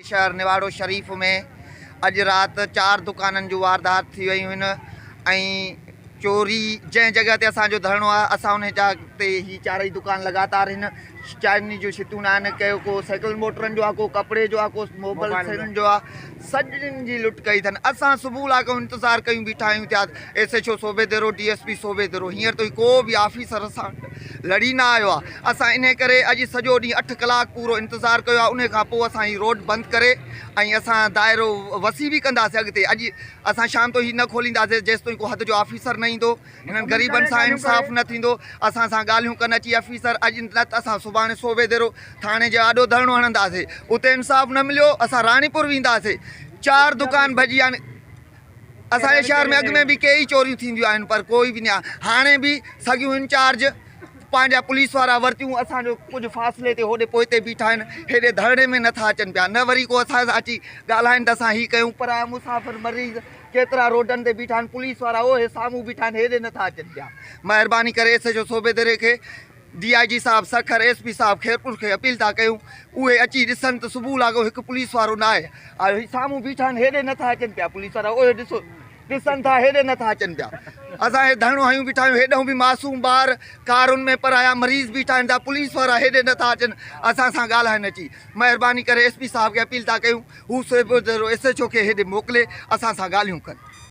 शहर निवाड़ो शरीफ़ में अज रात 4 दुकानन जो वारदात थी वयूं आहिनि ऐं चोरी जै जगह ते असांजो धरणो आहे असां उन जगह ते ही चारई दुकान लगातार आहिनि। चाइनी जो शितूं न आहिनि, कयो को साइकिल मोटरनि जो आहे, को कपिड़े जो आहे, को मोबाइल सेलनि जो आहे, सॼिनि जी लुट कई अथनि। असां सुबुह लाॻो इंतज़ारु कयूं बीठा आहियूं थिया SHO सूबेदारो DSP सूबेदारो, हींअर ताईं को बि ऑफिसर सां लड़ी न आयो आहे। असां इन करे अॼु सॼो ॾींहुं 8 कलाक पूरो इंतज़ारु कयो आहे। उन खां पोइ असां ही रोड बंदि करे ऐं असां दाइरो वसी बि कंदासीं अॻिते। अॼु असां शाम तो ही न खोलींदासीं जेसि ताईं को हद जो ऑफिसर न ईंदो, हिननि ग़रीबनि सां इंसाफ़ न थींदो। असां सां ॻाल्हियूं कनि अची ऑफिसर, अॼु न त असां सुभाणे सूबेदारो थाणे जो आॾो धरणो हणंदासीं। उते इंसाफ़ न मिलियो असां रानीपुर वेंदासीं। 4 दुकान भॼी आहिनि। असांजे शहर में अॻु में बि कई चोरियूं थींदियूं आहिनि पर कोई बि न। हाणे बि सॻियूं इंचार्ज पंहिंजा पुलिस वारा वरितियूं, असांजो कुझु फ़ासिले ते होॾे पोइते बीठा आहिनि, हेॾे धरणे में नथा अचनि पिया। न वरी को असां सां अची ॻाल्हाइनि त असां हीअ कयूं। पराया मुसाफ़िर मरीज़ केतिरा रोडनि ते बीठा आहिनि, पुलिस वारा उहे साम्हूं बीठा आहिनि, हेॾे नथा अचनि पिया। महिरबानी करे SHO सूबेदारे खे, DIG साहब सखर, SP साहब खैरपुर खे अपील था कयूं, उहे अची ॾिसनि त सुबुह लाॻो हिकु पुलिस वारो न आहे ऐं साम्हूं बीठा आहिनि, हेॾे नथा अचनि पिया पुलिस वारा। उहे ॾिसो ॾिसनि था, हेॾे नथा अचनि पिया। असां हे धरणो हयूं बीठा आहियूं, हेॾो बि मासूम ॿार कारुनि में पराया मरीज़ बीठा आहिनि था, पुलिस वारा हेॾे नथा अचनि असां सां ॻाल्हाइनि अची। महिरबानी करे SP साहब खे अपील था कयूं, हू सूबेदारो SHO खे हेॾे मोकिले असां सां ॻाल्हियूं कनि।